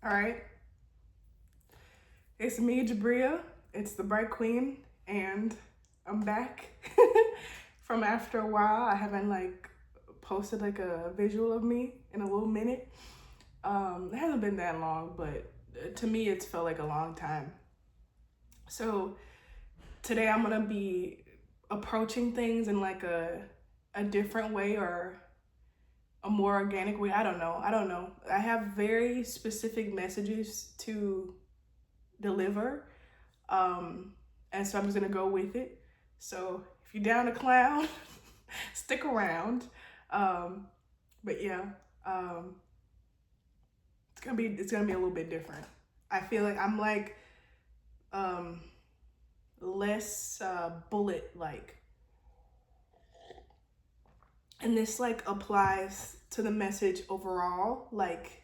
All right, it's me, Jabria. It's the Bright Queen, and I'm back from after a while. I haven't posted like a visual of me in a little minute. It hasn't been that long, but to me, it's felt like a long time. So today, I'm gonna be approaching things in like a different way or a more organic way. I don't know. I have very specific messages to deliver. Um, and so I'm just gonna go with it. So if you're down to clown, stick around. Um, but yeah, um, it's gonna be a little bit different. I feel like I'm um, less bullet like, and this like applies to the message overall. Like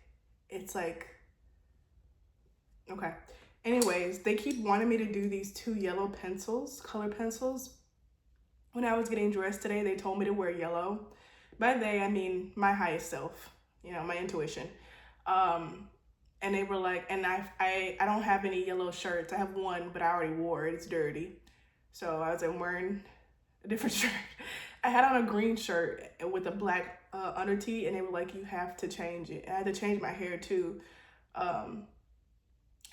it's like okay. Anyways, they keep wanting me to do these two yellow pencils, color pencils. When I was getting dressed today, they told me to wear yellow. By they, I mean my highest self, my intuition. Um, and they were like, and I don't have any yellow shirts. I have one, but I already wore it. It's dirty. So I was like, I'm wearing a different shirt. I had on a green shirt with a black under tee, and they were like, you have to change it. And I had to change my hair too. Um,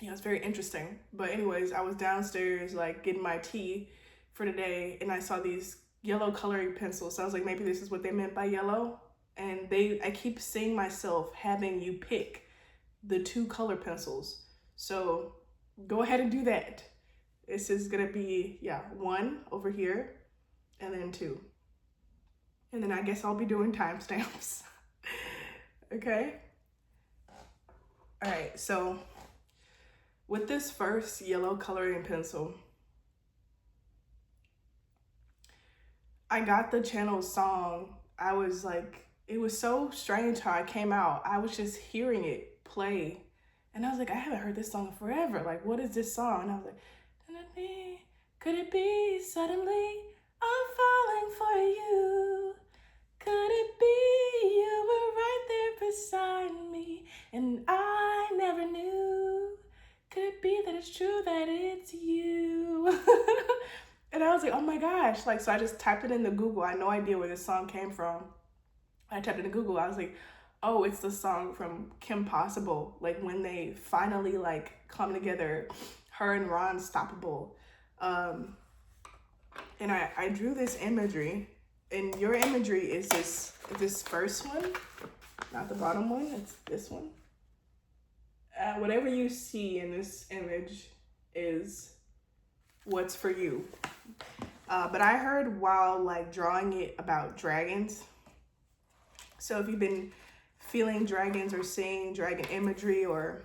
it's very interesting. But anyways, I was downstairs like getting my tea for today, and I saw these yellow coloring pencils. So I was like, maybe this is what they meant by yellow. And I keep seeing myself having you pick the two color pencils. So go ahead and do that. This is gonna be, one over here and then two. And then I guess I'll be doing timestamps. Okay. All right, so with this first yellow coloring pencil, I got the channel song. I was like, it was so strange how it came out. I was just hearing it play. And I was like, I haven't heard this song forever. Like, what is this song? And I was like, could it be suddenly I'm falling for you? Could it be you were right there beside me and I never knew? Could it be that it's true that it's you? And I was like, oh my gosh. So I just typed it into Google. I had no idea where this song came from. I typed it into Google. I was like, oh, it's the song from Kim Possible. Like when they finally come together, her and Ron Stoppable. And I drew this imagery, and your imagery is this first one, not the bottom one, it's this one. Whatever you see in this image is what's for you. But I heard while drawing it about dragons. So if you've been feeling dragons or seeing dragon imagery, or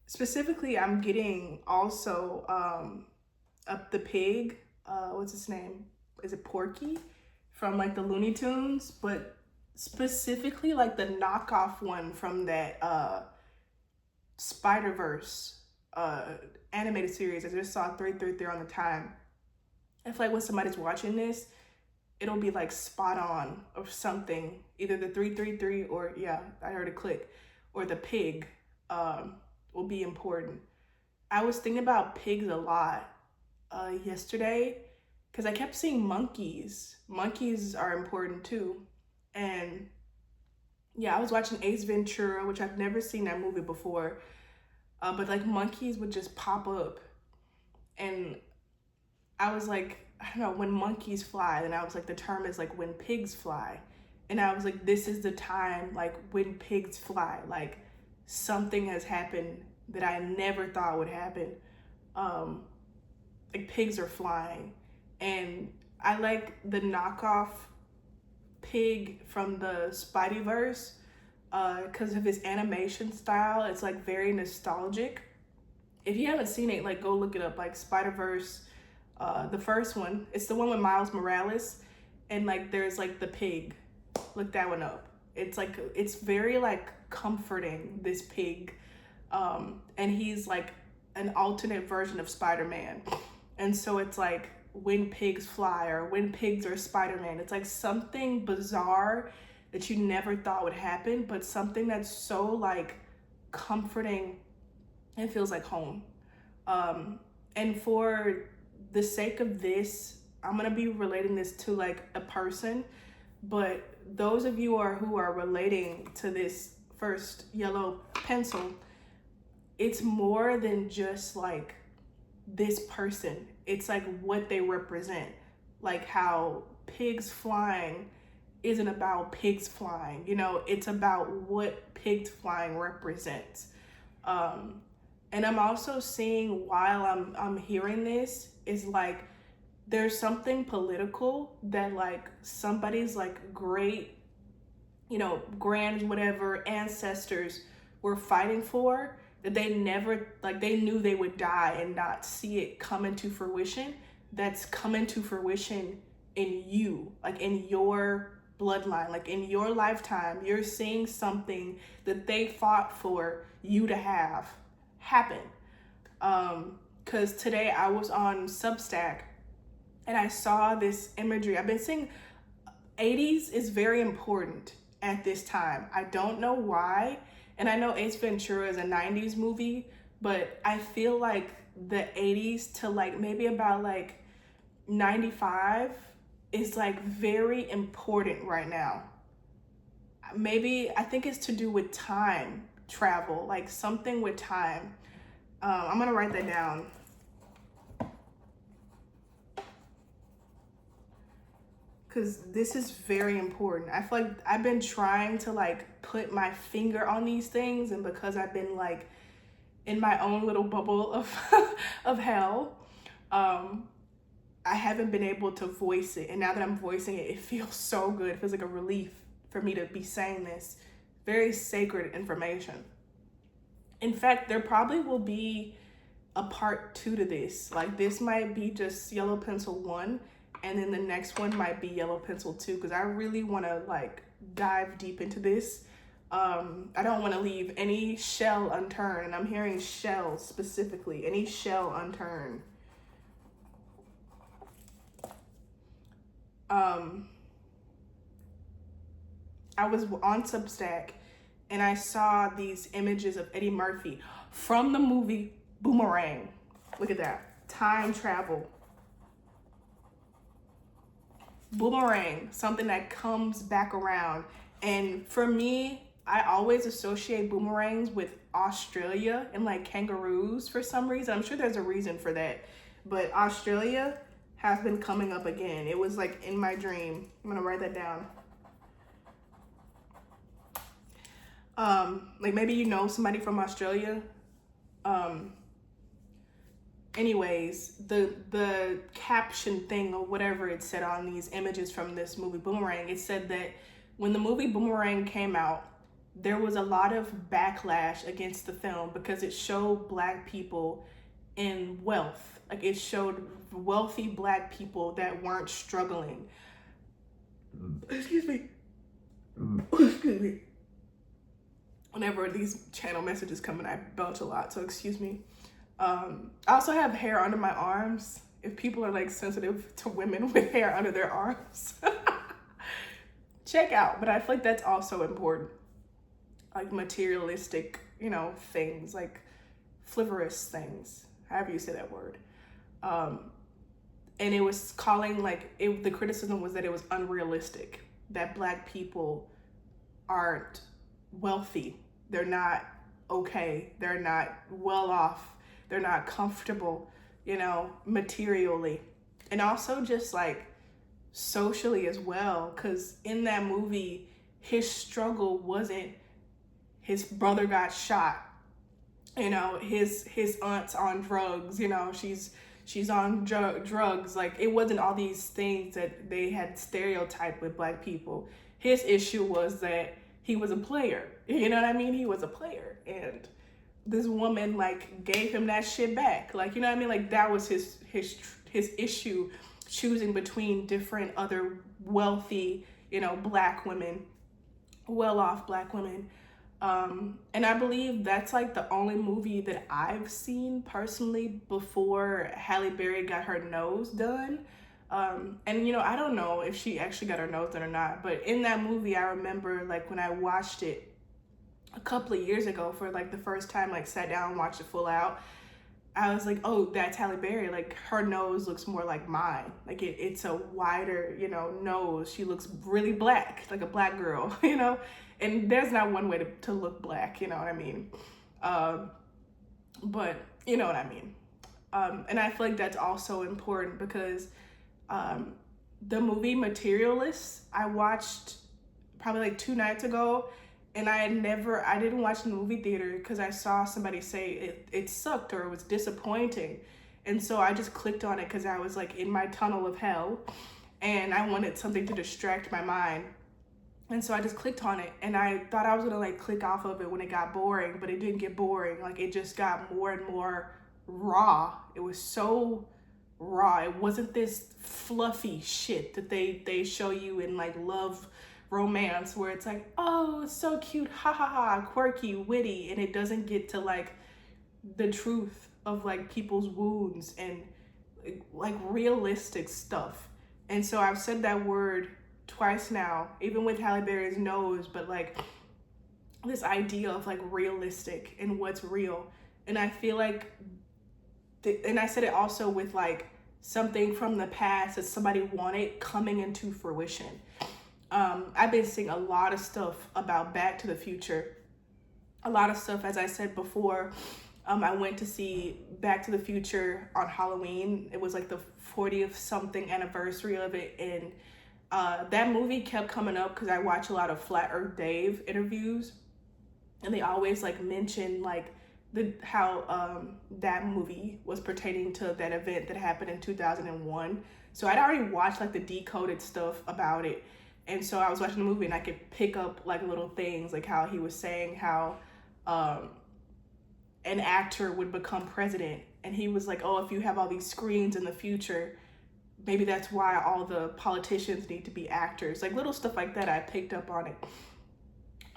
specifically, I'm getting also up the pig. What's his name? Is it Porky from the Looney Tunes? But specifically the knockoff one from that Spider-Verse animated series. I just saw 333 on the time. I feel like when somebody's watching this, it'll be spot on or something. Either the 333 or I heard a click, or the pig will be important. I was thinking about pigs a lot yesterday because I kept seeing monkeys. Monkeys are important too. And I was watching Ace Ventura, which I've never seen that movie before. But monkeys would just pop up. And I was like, I don't know, when monkeys fly. And I was like, the term is when pigs fly. And I was like, this is the time, when pigs fly. Something has happened that I never thought would happen. Pigs are flying. And I like the knockoff pig from the Spideyverse because of his animation style. It's very nostalgic. If you haven't seen it, go look it up. Spider-Verse, the first one, it's the one with Miles Morales, and there's the pig. Look that one up. It's it's very comforting, this pig, and he's an alternate version of Spider-Man. And so it's when pigs fly, or when pigs are Spider-Man. It's something bizarre that you never thought would happen, but something that's so comforting and feels like home. And for the sake of this, I'm gonna be relating this to like a person, but those of you who are relating to this first yellow pencil, it's more than just like this person. It's like what they represent. Like how pigs flying isn't about pigs flying, you know, it's about what pigs flying represents. And I'm also seeing, while I'm hearing this, is like there's something political that like somebody's like great, you know, grand whatever ancestors were fighting for, that they never, like they knew they would die and not see it come into fruition. That's come into fruition in you, like in your bloodline, like in your lifetime. You're seeing something that they fought for you to have happen. Because today I was on Substack and I saw this imagery. I've been seeing 80s is very important at this time. I don't know why. And I know Ace Ventura is a 90s movie, but I feel like the 80s to like maybe about like 95 is like very important right now. Maybe I think it's to do with time travel, like something with time. I'm gonna write that down. Because this is very important. I feel like I've been trying to like put my finger on these things, and because I've been like in my own little bubble of of hell, I haven't been able to voice it. And now that I'm voicing it, it feels so good. It feels like a relief for me to be saying this very sacred information. In fact, there probably will be a part 2 to this. Like this might be just yellow pencil 1, and then the next one might be yellow pencil 2, because I really want to like dive deep into this. I don't want to leave any shell unturned, and I'm hearing shell specifically, any shell unturned. I was on Substack and I saw these images of Eddie Murphy from the movie Boomerang. Look at that. Time travel. Boomerang, something that comes back around. And for me, I always associate boomerangs with Australia and like kangaroos for some reason. I'm sure there's a reason for that. But Australia has been coming up again. It was like in my dream. I'm gonna write that down. Like maybe you know somebody from Australia. Anyways, the caption thing or whatever it said on these images from this movie Boomerang, it said that when the movie Boomerang came out, there was a lot of backlash against the film because it showed Black people in wealth. Like it showed wealthy Black people that weren't struggling. Excuse me. Excuse me. Whenever these channel messages come in, I belch a lot, so excuse me. I also have hair under my arms. If people are like sensitive to women with hair under their arms, check out. But I feel like that's also important. Like materialistic, you know, things, like frivolous things, however you say that word. And it was calling like, the criticism was that it was unrealistic, that Black people aren't wealthy. They're not okay. They're not well off. They're not comfortable, you know, materially. And also just like socially as well. Because in that movie, his struggle wasn't his brother got shot. You know, his aunt's on drugs. You know, she's on drugs. Like it wasn't all these things that they had stereotyped with Black people. His issue was that he was a player. You know what I mean? He was a player. And this woman like gave him that shit back. Like, you know what I mean? Like that was his issue, choosing between different other wealthy, you know, Black women, well-off Black women. And I believe that's like the only movie that I've seen personally before Halle Berry got her nose done. And you know, I don't know if she actually got her nose done or not, but in that movie, I remember like when I watched it couple of years ago for like the first time, like sat down and watched it full out. I was like, oh, that's Halle Berry. Like her nose looks more like mine. Like it's a wider, you know, nose. She looks really black, like a black girl, you know? And there's not one way to look black, you know what I mean? But you know what I mean? And I feel like that's also important because the movie Materialists, I watched probably like 2 nights ago, and I didn't watch in the movie theater because I saw somebody say it sucked or it was disappointing. And so I just clicked on it because I was like in my tunnel of hell and I wanted something to distract my mind. And so I just clicked on it, and I thought I was gonna like click off of it when it got boring, but it didn't get boring. Like it just got more and more raw. It was so raw. It wasn't this fluffy shit that they show you in like love romance where it's like, oh, it's so cute, ha ha ha, quirky, witty, and it doesn't get to like the truth of like people's wounds and like realistic stuff. And so I've said that word twice now, even with Halle Berry's nose, but like this idea of like realistic and what's real. And I feel like, and I said it also with like something from the past that somebody wanted coming into fruition. I've been seeing a lot of stuff about Back to the Future. A lot of stuff, as I said before, I went to see Back to the Future on Halloween. It was like the 40th something anniversary of it. And that movie kept coming up because I watch a lot of Flat Earth Dave interviews. And they always like mention like how that movie was pertaining to that event that happened in 2001. So I'd already watched like the decoded stuff about it. And so I was watching the movie and I could pick up like little things, like how he was saying how an actor would become president. And he was like, oh, if you have all these screens in the future, maybe that's why all the politicians need to be actors. Like little stuff like that, I picked up on it.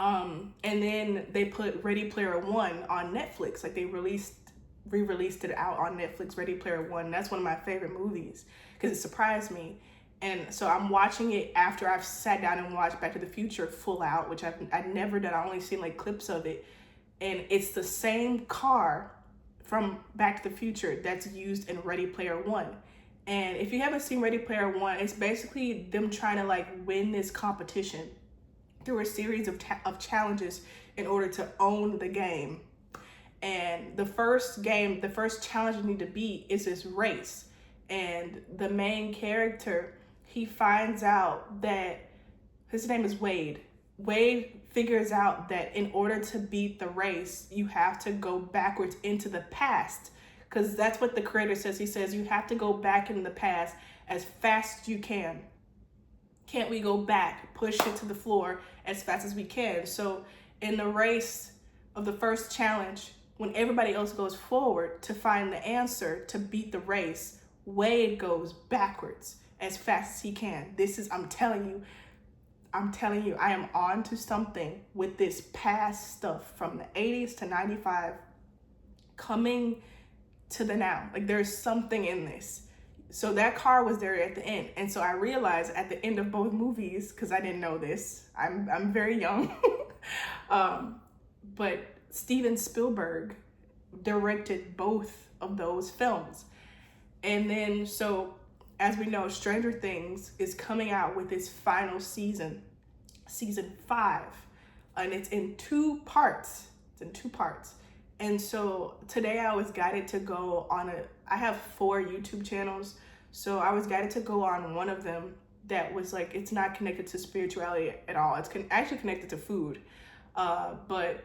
And then they put Ready Player One on Netflix. Like they re-released it out on Netflix, Ready Player One. That's one of my favorite movies because it surprised me. And so I'm watching it after I've sat down and watched Back to the Future full out, which I've never done. I only seen like clips of it. And it's the same car from Back to the Future that's used in Ready Player One. And if you haven't seen Ready Player One, it's basically them trying to like win this competition through a series of challenges in order to own the game. And the first challenge you need to beat is this race. And the main character, he finds out that his name is Wade. Wade figures out that in order to beat the race, you have to go backwards into the past. Because that's what the creator says. He says you have to go back in the past as fast as you can. Can't we go back, push it to the floor as fast as we can? So in the race of the first challenge, when everybody else goes forward to find the answer to beat the race, Wade goes backwards as fast as he can. I'm telling you, I am on to something with this past stuff from the 80s to 95 coming to the now. Like there's something in this. So that car was there at the end. And so I realized at the end of both movies, because I didn't know this, I'm very young, but Steven Spielberg directed both of those films. And then, so as we know, Stranger Things is coming out with its final season, season 5, and it's in 2 parts. And so today I was guided to go on I have 4 YouTube channels. So I was guided to go on one of them that was like, it's not connected to spirituality at all. It's actually connected to food. But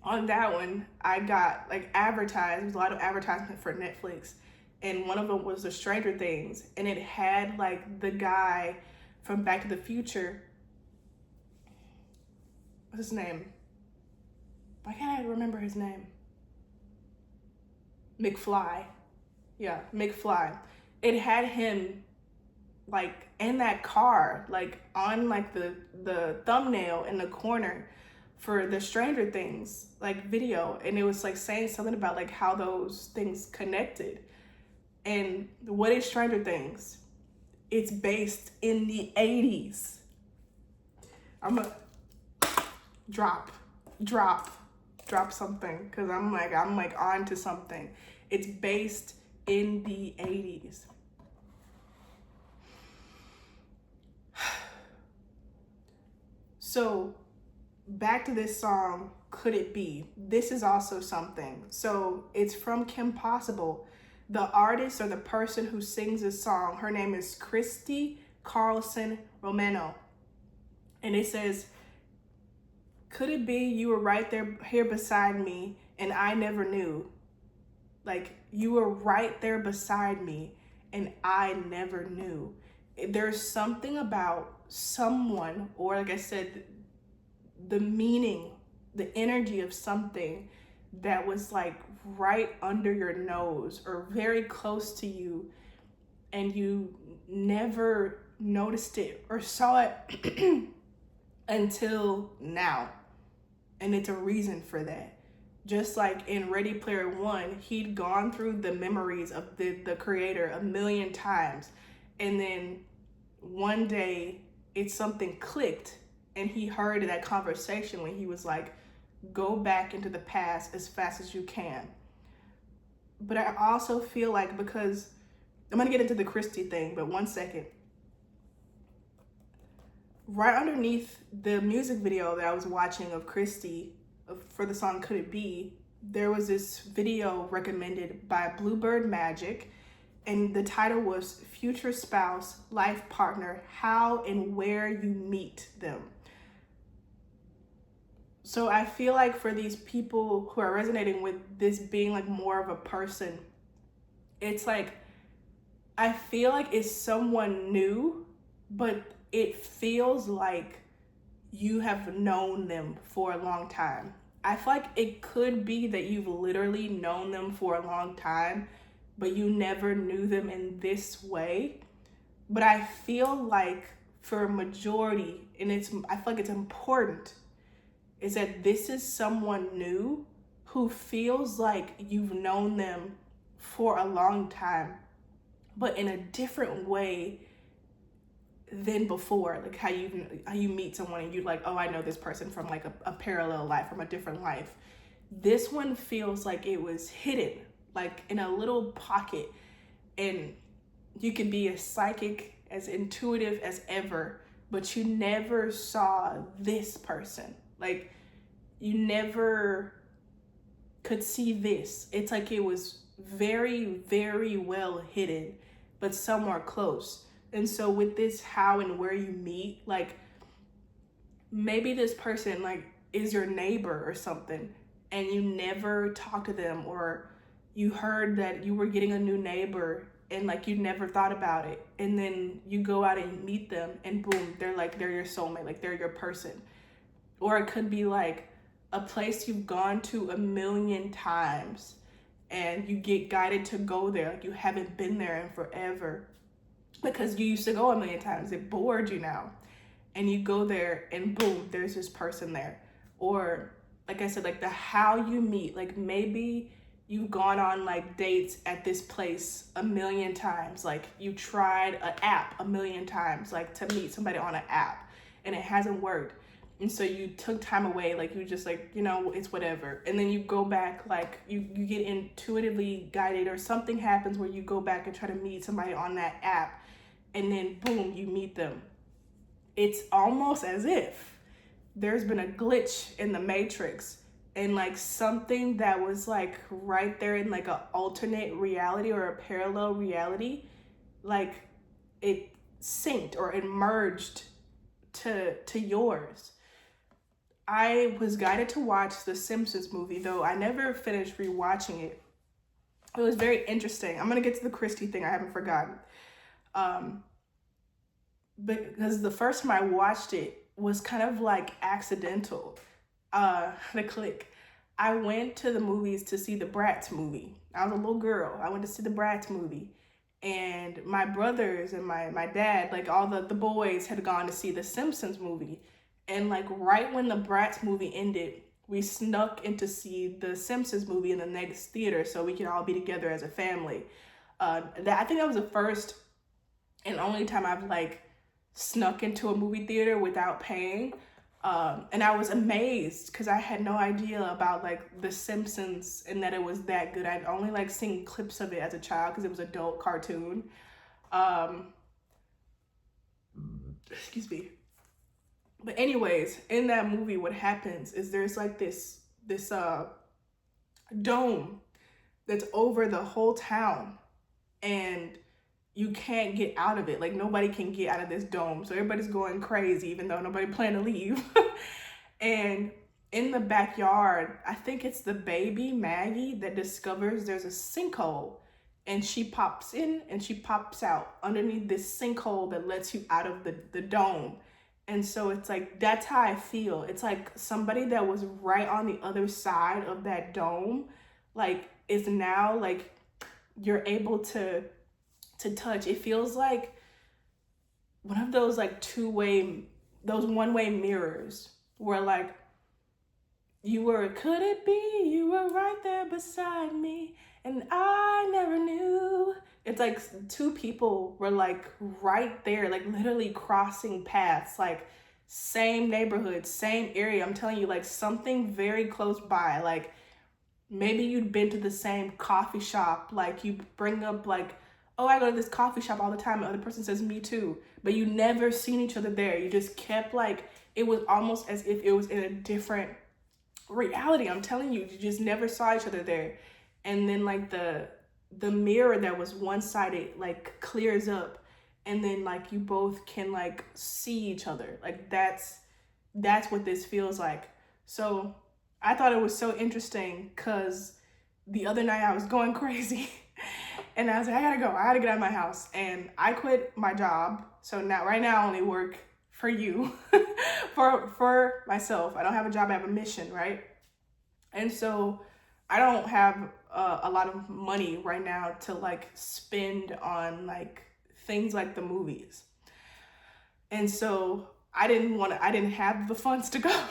on that one, I got like advertised. There's a lot of advertisement for Netflix. And one of them was the Stranger Things. And it had like the guy from Back to the Future. What's his name? Why can't I remember his name? McFly. Yeah, McFly. It had him like in that car, like on like the thumbnail in the corner for the Stranger Things like video. And it was like saying something about like how those things connected. And what is Stranger Things? It's based in the 80s. I'm gonna drop. drop something, because I'm like on to something. It's based in the 80s. So back to this song, Could It Be? This is also something. So it's from Kim Possible. The artist or the person who sings this song, her name is Christy Carlson Romano. And it says, could it be you were right there here beside me and I never knew? Like, you were right there beside me and I never knew. There's something about someone, or like I said, the meaning, the energy of something that was like right under your nose or very close to you, and you never noticed it or saw it until now. And it's a reason for that. Just like in Ready Player One, he'd gone through the memories of the creator a million times. And then one day it's something clicked and he heard that conversation when he was like, go back into the past as fast as you can. But I also feel like, because I'm gonna get into the Christy thing, but 1 second. Right underneath the music video that I was watching of Christy for the song Could It Be, there was this video recommended by Bluebird Magic, and the title was Future Spouse, Life Partner, How and Where You Meet Them. So I feel like for these people who are resonating with this being like more of a person, it's like, I feel like it's someone new, but it feels like you have known them for a long time. I feel like it could be that you've literally known them for a long time, but you never knew them in this way. But I feel like for a majority, and I feel like it's important, is that this is someone new who feels like you've known them for a long time, but in a different way than before. Like how you meet someone and you're like, oh, I know this person from like a parallel life, from a different life. This one feels like it was hidden, like in a little pocket, and you can be as psychic, as intuitive as ever, but you never saw this person. Like, you never could see this. It's like it was very, very well hidden, but somewhere close. And so with this how and where you meet, like maybe this person like is your neighbor or something, and you never talk to them, or you heard that you were getting a new neighbor and like you never thought about it, and then you go out and meet them and boom, they're your soulmate, like they're your person. Or it could be like a place you've gone to a million times and you get guided to go there, like you haven't been there in forever because you used to go a million times, it bored you now, and you go there and boom, there's this person there. Or like I said, like the how you meet, like maybe you've gone on like dates at this place a million times, like you tried an app a million times, like to meet somebody on an app, and it hasn't worked. And so you took time away, like you just like, you know, it's whatever. And then you go back, like you get intuitively guided, or something happens where you go back and try to meet somebody on that app, and then boom, you meet them. It's almost as if there's been a glitch in the matrix, and like something that was like right there in like an alternate reality or a parallel reality, like it synced or it merged to yours. I was guided to watch the Simpsons movie, though I never finished rewatching it. It was very interesting. I'm gonna get to the Christy thing, I haven't forgotten. Because the first time I watched it was kind of like accidental. The click. I went to the movies to see the Bratz movie. I was a little girl. I went to see the Bratz movie. And my brothers and my dad, like all the boys had gone to see the Simpsons movie. And like right when the Bratz movie ended, we snuck in to see the Simpsons movie in the next theater so we could all be together as a family. I think that was the first and only time I've like snuck into a movie theater without paying. And I was amazed because I had no idea about like The Simpsons and that it was that good. I'd only like seen clips of it as a child because it was adult cartoon. Um, excuse me. But anyways, in that movie, what happens is there's like this dome that's over the whole town, and you can't get out of it. Like nobody can get out of this dome, so everybody's going crazy, even though nobody planned to leave. And in the backyard, I think it's the baby Maggie that discovers there's a sinkhole, and she pops in and she pops out underneath this sinkhole that lets you out of the dome. And so it's like, that's how I feel. It's like somebody that was right on the other side of that dome, like, is now like you're able to touch. It feels like one of those like those one-way mirrors where like could it be you were right there beside me and I never knew. It's like two people were like right there, like literally crossing paths, like same neighborhood, same area. I'm telling you, like something very close by. Like maybe you'd been to the same coffee shop, like you bring up like, oh, I go to this coffee shop all the time, and the other person says me too, but you never seen each other there. You just kept like, it was almost as if it was in a different reality. I'm telling you, you just never saw each other there. And then like the mirror that was one-sided like clears up, and then like you both can like see each other. Like that's what this feels like. So I thought it was so interesting because the other night I was going crazy and I was like, I gotta get out of my house. And I quit my job. So right now I only work for you, for myself. I don't have a job, I have a mission, right? And so I don't have a lot of money right now to like spend on like things like the movies. And so I didn't have the funds to go.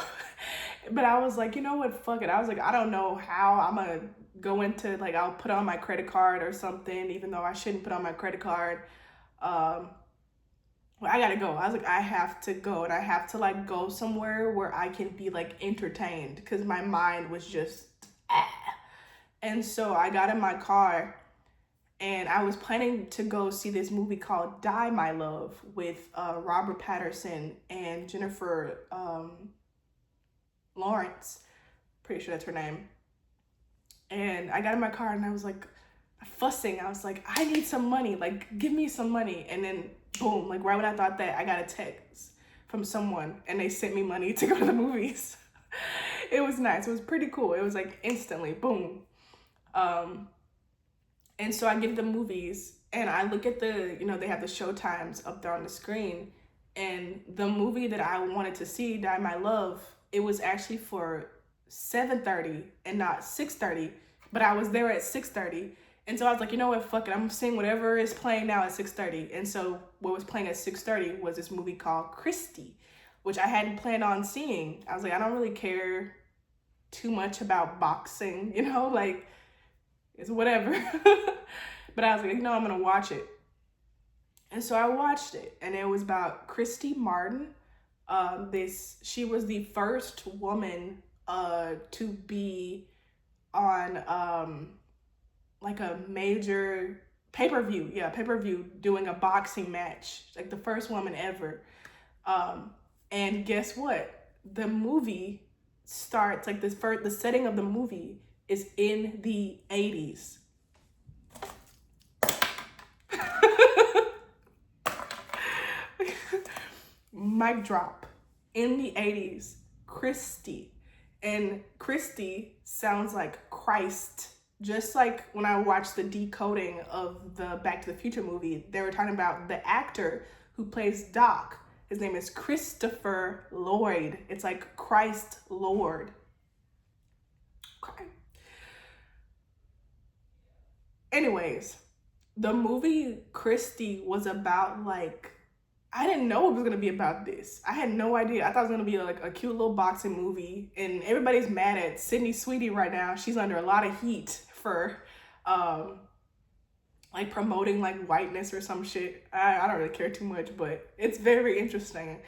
But I was like, you know what, fuck it. I was like, I don't know how I'm gonna go into, like, I'll put on my credit card or something, even though I shouldn't put on my credit card. Well, I gotta go. I was like, I have to go, and I have to like go somewhere where I can be like entertained, because my mind was just And so I got in my car, and I was planning to go see this movie called Die My Love with Robert Pattinson and Jennifer Lawrence, pretty sure that's her name. And I got in my car and I was like fussing. I was like, I need some money, like give me some money. And then boom, like right when I thought that, I got a text from someone and they sent me money to go to the movies. It was nice. It was pretty cool. It was like instantly boom. And so I get the movies and I look at they have the show times up there on the screen, and the movie that I wanted to see, Die My Love, it was actually for 7:30 and not 6:30, but I was there at 6:30. And so I was like, you know what, fuck it, I'm seeing whatever is playing now at 6:30. And so what was playing at 6:30 was this movie called Christy, which I hadn't planned on seeing. I was like, I don't really care too much about boxing, like it's whatever. But I was like, no, I'm gonna watch it. And so I watched it, and it was about Christy Martin. She was the first woman to be on like a major pay-per-view doing a boxing match, like the first woman ever. And guess what? The movie starts like the setting of the movie is in the 80s. Mic drop. In the 80s, Christy. And Christy sounds like Christ. Just like when I watched the decoding of the Back to the Future movie, they were talking about the actor who plays Doc. His name is Christopher Lloyd. It's like Christ Lord. Okay. Anyways, the movie Christy was about like, I didn't know it was gonna be about this. I had no idea. I thought it was gonna be like a cute little boxing movie, and everybody's mad at Sydney Sweetie right now. She's under a lot of heat for like promoting like whiteness or some shit. I don't really care too much, but it's very interesting.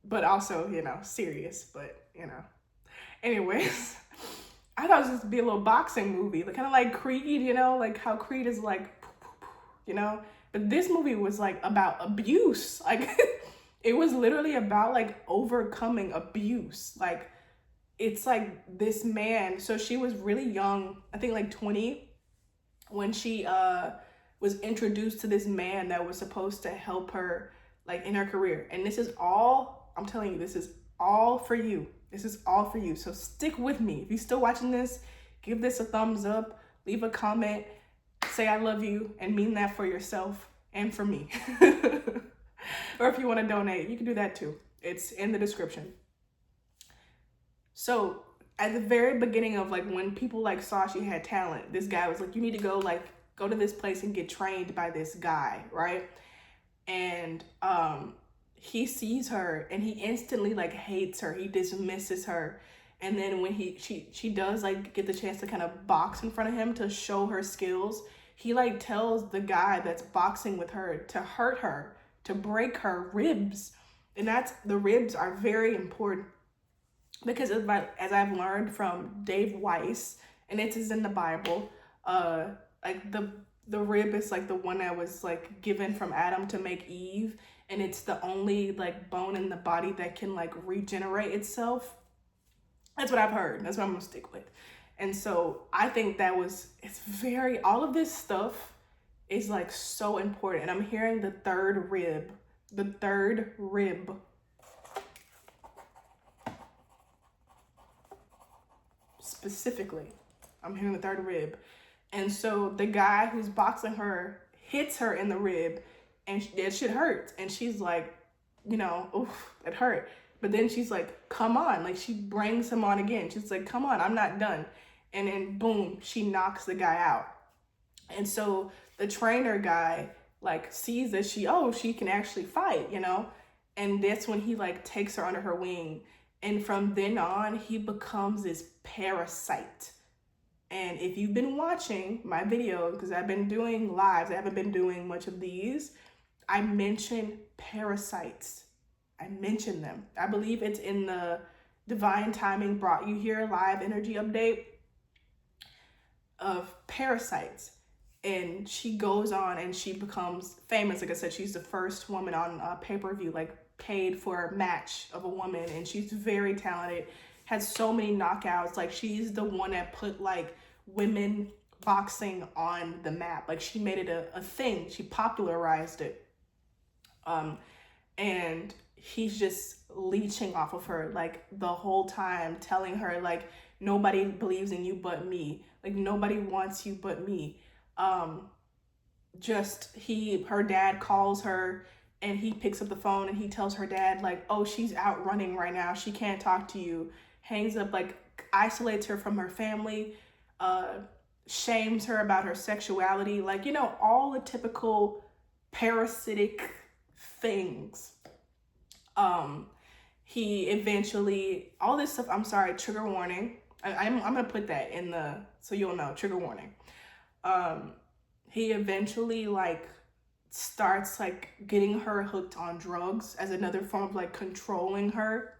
but also, you know, serious, but, you know. Anyways, I thought it was just be a little boxing movie, kind of like Creed, you know, like how Creed is like, you know, but this movie was like about abuse. Like, it was literally about like overcoming abuse. Like, it's like this man, so she was really young, I think like 20, when she was introduced to this man that was supposed to help her like in her career. And this is all, I'm telling you, this is all for you. This is all for you. So stick with me. If you're still watching this, give this a thumbs up, leave a comment, say I love you, and mean that for yourself and for me. Or if you want to donate, you can do that too. It's in the description. So at the very beginning of like when people like saw she had talent, this guy was like, you need to go to this place and get trained by this guy, right? And he sees her and he instantly like hates her. He dismisses her. And then when she does like get the chance to kind of box in front of him to show her skills, he like tells the guy that's boxing with her to hurt her, to break her ribs. And the ribs are very important because as I've learned from Dave Weiss, and it is in the Bible, like the rib is like the one that was like given from Adam to make Eve, and it's the only like bone in the body that can like regenerate itself. That's what I've heard. That's what I'm gonna stick with. And so I think all of this stuff is like so important. And I'm hearing the third rib specifically. I'm hearing the third rib. And so the guy who's boxing her hits her in the rib, and that shit hurts. And she's like, you know, oof, it hurt. But then she's like, come on. Like, she brings him on again. She's like, come on, I'm not done. And then boom, she knocks the guy out. And so the trainer guy like sees that she can actually fight, you know? And that's when he like takes her under her wing. And from then on, he becomes this parasite. And if you've been watching my videos, because I've been doing lives, I haven't been doing much of these, I mention parasites. I mention them. I believe it's in the Divine Timing Brought You Here live energy update of parasites. And she goes on and she becomes famous. Like I said, she's the first woman on pay-per-view, like paid for a match of a woman. And she's very talented, has so many knockouts. Like, she's the one that put like women boxing on the map. Like, she made it a thing. She popularized it. And he's just leeching off of her like the whole time, telling her like, nobody believes in you but me. Like, nobody wants you but me. Her dad calls her and he picks up the phone and he tells her dad like, oh, she's out running right now, she can't talk to you. Hangs up, like isolates her from her family, shames her about her sexuality, like, you know, all the typical parasitic things. He eventually, all this stuff, I'm sorry, trigger warning. I'm gonna put that in so you'll know, trigger warning. He eventually like starts like getting her hooked on drugs as another form of like controlling her,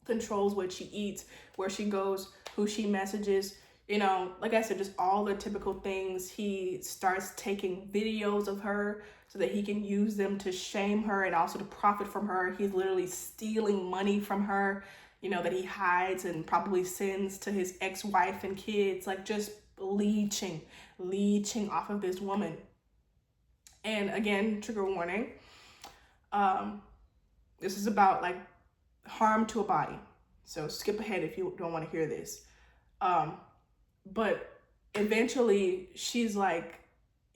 controls what she eats, where she goes, who she messages, you know, like I said, just all the typical things. He starts taking videos of her so that he can use them to shame her and also to profit from her. He's literally stealing money from her, you know, that he hides and probably sends to his ex-wife and kids, like just leeching off of this woman. And again, trigger warning. This is about like harm to a body. So skip ahead if you don't want to hear this. But eventually she's like,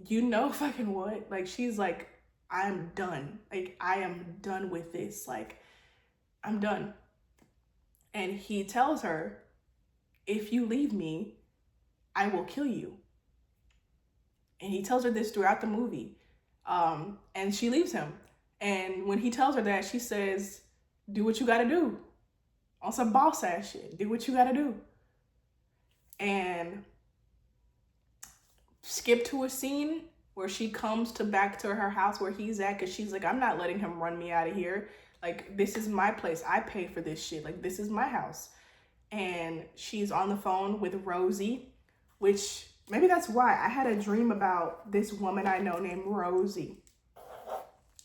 you know fucking what? Like, she's like, I'm done. Like, I am done with this. Like, I'm done. And he tells her, if you leave me, I will kill you. And he tells her this throughout the movie. And she leaves him. And when he tells her that, she says, do what you gotta do. On some boss ass shit. Do what you gotta do. And skip to a scene where she comes back to her house where he's at, because she's like, I'm not letting him run me out of here. Like, this is my place. I pay for this shit. Like, this is my house. And she's on the phone with Rosie, which maybe that's why I had a dream about this woman I know named Rosie.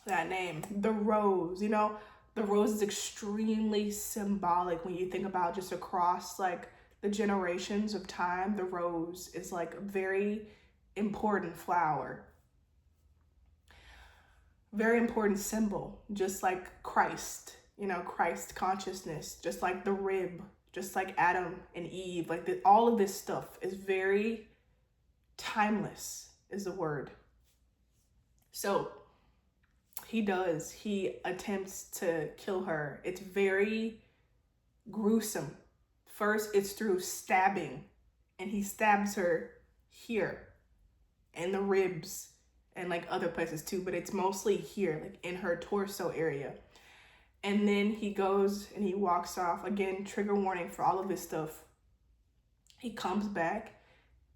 That name, the rose, you know, the rose is extremely symbolic when you think about just across like the generations of time. The rose is like a very important flower, very important symbol, just like Christ, you know, Christ consciousness, just like the rib, just like Adam and Eve, like all of this stuff is very timeless is the word. So he attempts to kill her. It's very gruesome. First, it's through stabbing, and he stabs her here in the ribs and like other places too, but it's mostly here, like in her torso area. And then he goes and he walks off. Again, trigger warning for all of this stuff. He comes back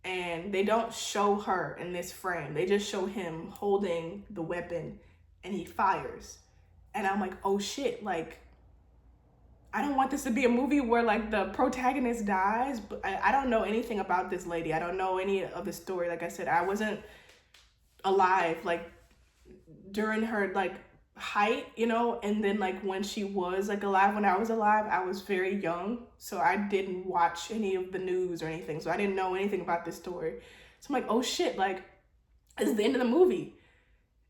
and they don't show her in this frame. They just show him holding the weapon and he fires. And I'm like, oh shit, like, I don't want this to be a movie where like the protagonist dies, but I don't know anything about this lady. I don't know any of the story. Like I said, I wasn't alive like during her like height, you know, and then like when she was like alive, when I was alive, I was very young, so I didn't watch any of the news or anything, so I didn't know anything about this story. So I'm like, oh shit, like it's the end of the movie.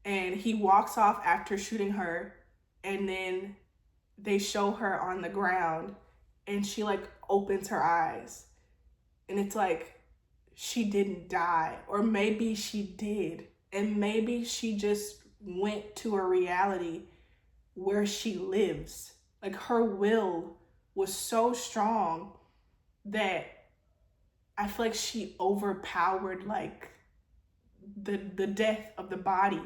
And he walks off after shooting her, and then they show her on the ground and she like opens her eyes and it's like she didn't die, or maybe she did, and maybe she just went to a reality where she lives. Like her will was so strong that I feel like she overpowered like the death of the body.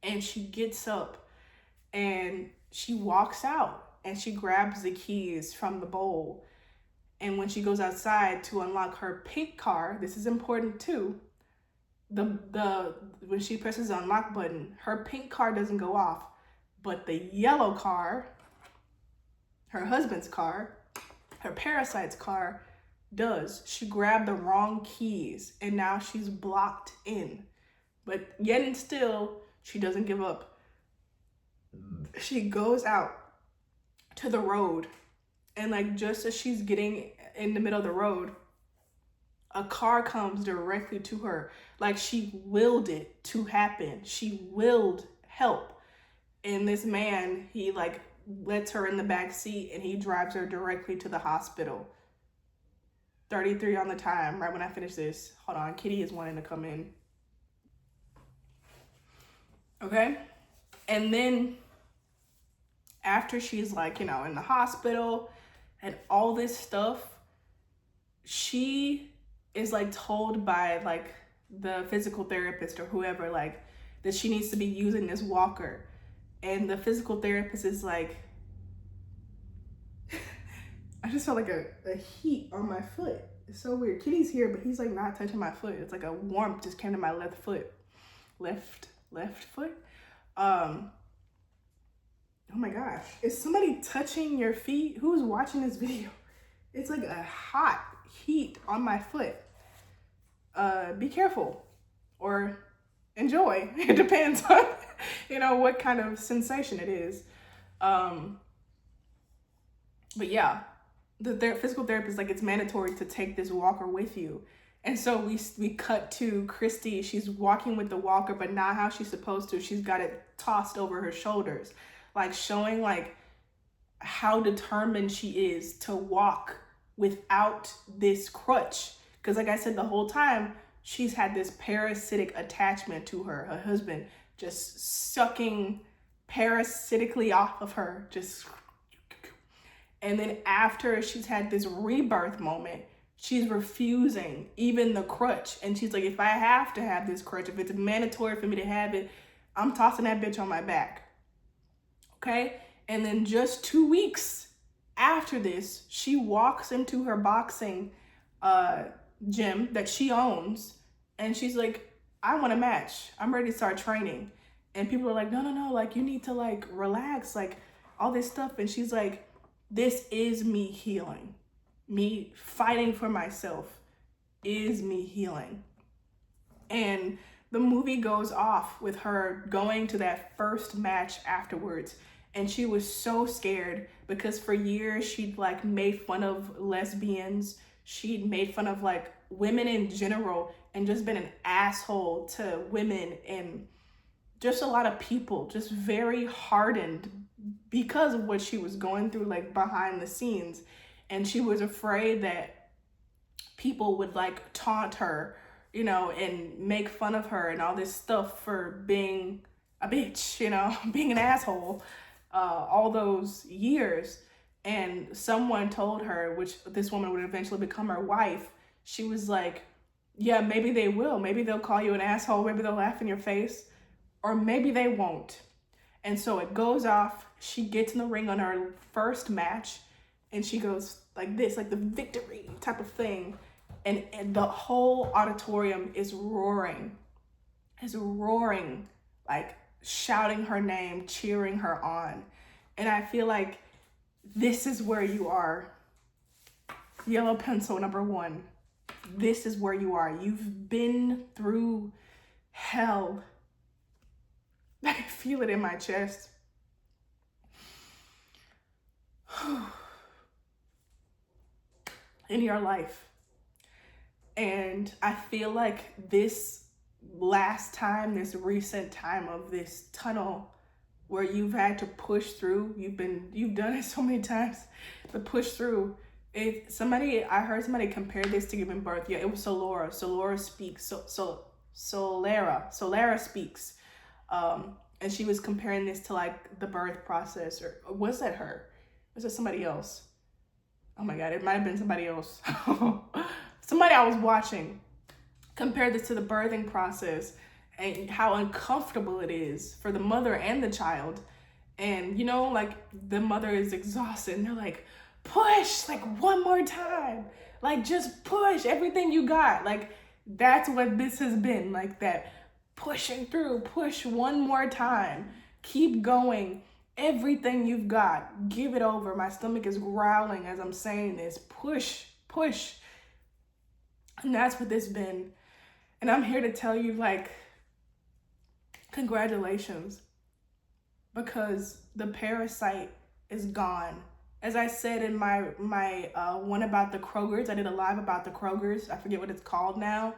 And she gets up and she walks out and she grabs the keys from the bowl. And when she goes outside to unlock her pink car, this is important too, when she presses the unlock button, her pink car doesn't go off, but the yellow car, her husband's car, her parasite's car, does. She grabbed the wrong keys and now she's blocked in. But yet and still, she doesn't give up. She goes out to the road, and like just as she's getting in the middle of the road, a car comes directly to her. Like she willed it to happen. She willed help. And this man, he like lets her in the back seat and he drives her directly to the hospital. 33 on the time, right when I finish this. Hold on, Kitty is wanting to come in. Okay? And then after she's like, you know, in the hospital and all this stuff, she is like told by like the physical therapist or whoever, like that she needs to be using this walker. And the physical therapist is like, I just felt like a heat on my foot. It's so weird. Kitty's here, but he's like not touching my foot. It's like a warmth just came to my left foot. Left foot. Oh my gosh. Is somebody touching your feet? Who's watching this video? It's like a hot heat on my foot. Be careful or enjoy. It depends on, you know, what kind of sensation it is. But yeah, the physical therapist, like, it's mandatory to take this walker with you. And so we cut to Christy. She's walking with the walker, but not how she's supposed to. She's got it tossed over her shoulders, like showing like how determined she is to walk without this crutch. Because like I said, the whole time she's had this parasitic attachment to her husband, just sucking parasitically off of her, just. And then after she's had this rebirth moment, she's refusing even the crutch. And she's like, if I have to have this crutch, if it's mandatory for me to have it, I'm tossing that bitch on my back. Okay? And then just 2 weeks after this, she walks into her boxing gym that she owns. And she's like, I want a match. I'm ready to start training. And people are like, no, like, you need to like relax. Like, all this stuff. And she's like, this is me healing. Me fighting for myself is me healing. And the movie goes off with her going to that first match afterwards. And she was so scared because for years she'd like made fun of lesbians. She'd made fun of like women in general and just been an asshole to women and just a lot of people, just very hardened because of what she was going through like behind the scenes. And she was afraid that people would like taunt her, you know, and make fun of her and all this stuff for being a bitch, you know, being an asshole, all those years. And someone told her, which this woman would eventually become her wife, she was like, yeah, maybe they will. Maybe they'll call you an asshole. Maybe they'll laugh in your face, or maybe they won't. And so it goes off. She gets in the ring on her first match and she goes like this, like the victory type of thing. And the whole auditorium is roaring, like shouting her name, cheering her on. And I feel like this is where you are. Yellow pencil number 1. This is where you are. You've been through hell. I feel it in my chest. In your life. And I feel like this last time, this recent time of this tunnel where you've had to push through, you've done it so many times, but push through. I heard somebody compare this to giving birth. Yeah, it was Solara speaks. Solara speaks. And she was comparing this to like the birth process, or was that her? Was it somebody else? Oh my God, it might have been somebody else. Somebody I was watching compared this to the birthing process and how uncomfortable it is for the mother and the child. And you know, like the mother is exhausted and they're like, push, like one more time. Like just push everything you got. Like that's what this has been, like that pushing through, push one more time. Keep going. Everything you've got, give it over. My stomach is growling as I'm saying this. Push, push. And that's what this been. And I'm here to tell you, like, congratulations. Because the parasite is gone. As I said in my one about the Krogers, I did a live about the Krogers. I forget what it's called now.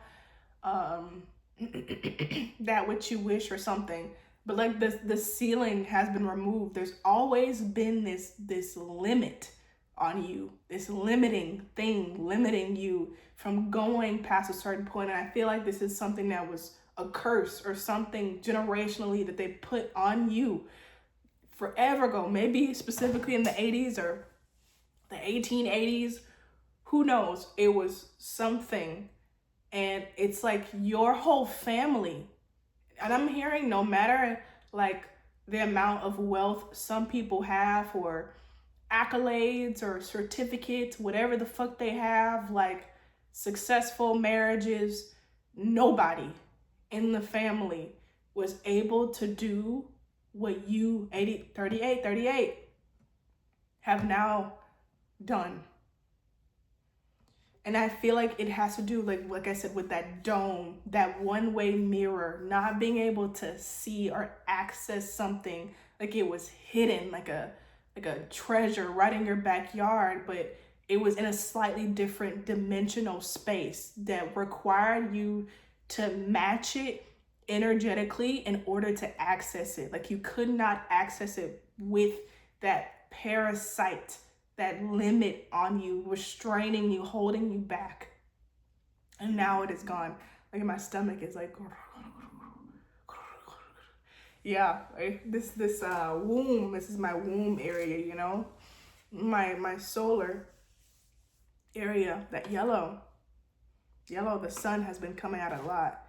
That which you wish or something. But like the ceiling has been removed. There's always been this limit on you, this limiting thing, limiting you from going past a certain point. And I feel like this is something that was a curse or something generationally that they put on you forever ago, maybe specifically in the 80s or the 1880s. Who knows? It was something. And it's like your whole family. And I'm hearing no matter like the amount of wealth some people have or accolades or certificates, whatever the fuck they have, like successful marriages, nobody in the family was able to do what you 38 have now done. And I feel like it has to do, like I said, with that dome, that one-way mirror, not being able to see or access something like it was hidden, like a treasure right in your backyard, but it was in a slightly different dimensional space that required you to match it energetically in order to access it. Like you could not access it with that parasite, that limit on you, restraining you, holding you back. And now it is gone. Like my stomach is like, yeah, like this womb, this is my womb area, you know, my solar area, that yellow, the sun has been coming out a lot.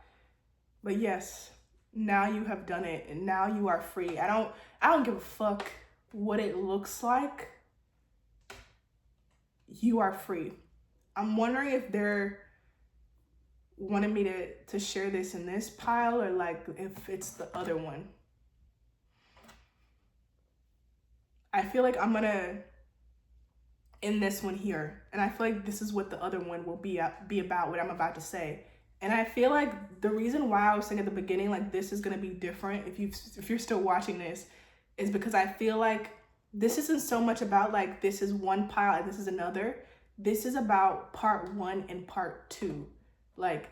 But yes, now you have done it and now you are free. I don't give a fuck what it looks like. You are free. I'm wondering if they're wanting me to share this in this pile or like if it's the other one. I feel like I'm gonna end this one here, and I feel like this is what the other one will be about, what I'm about to say. And I feel like the reason why I was saying at the beginning, like, this is gonna be different if you're still watching this, is because I feel like this isn't so much about like this is one pile and this is another. This is about part 1 and part 2. Like,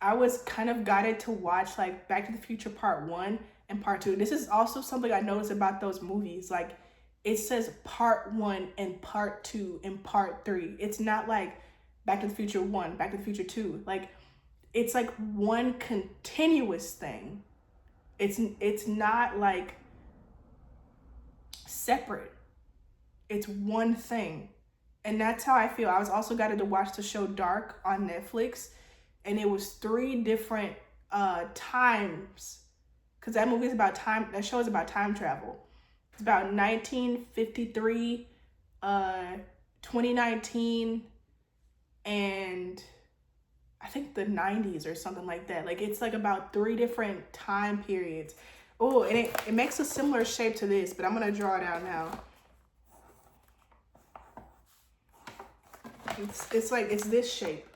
I was kind of guided to watch like Back to the Future Part 1 and Part 2. This is also something I noticed about those movies. Like, it says Part 1 and Part 2 and Part 3. It's not like Back to the Future 1, Back to the Future 2. Like, it's like one continuous thing. It's not like separate. It's one thing. And that's how I feel. I was also guided to watch the show Dark on Netflix, and it was 3 different times, because that movie is about time. That show is about time travel. It's about 1953, 2019, and I think the 90s or something like that. Like, it's like about 3 different time periods. Oh, and it makes a similar shape to this, but I'm gonna draw it out now. It's like, it's this shape.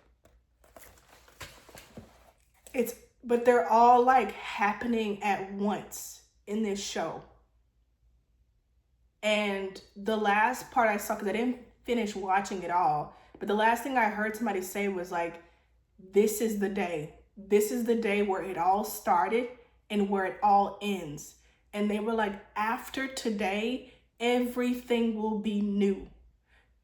But they're all like happening at once in this show. And the last part I saw, because I didn't finish watching it all, but the last thing I heard somebody say was like, this is the day. This is the day where it all started and where it all ends. And they were like, after today, everything will be new.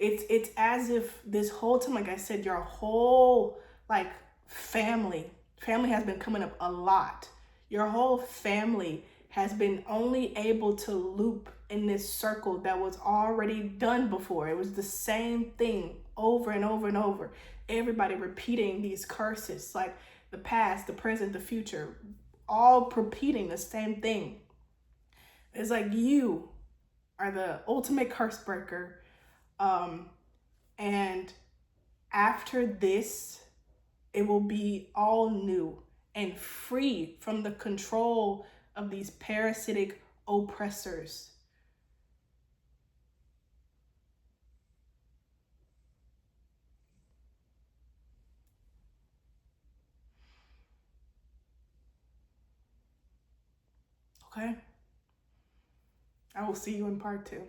It's as if this whole time, like I said, your whole like family has been coming up a lot. Your whole family has been only able to loop in this circle that was already done before. It was the same thing over and over and over. Everybody repeating these curses, like the past, the present, the future, all repeating the same thing. It's like, you are the ultimate curse breaker. And after this, it will be all new and free from the control of these parasitic oppressors. Okay? I will see you in part 2.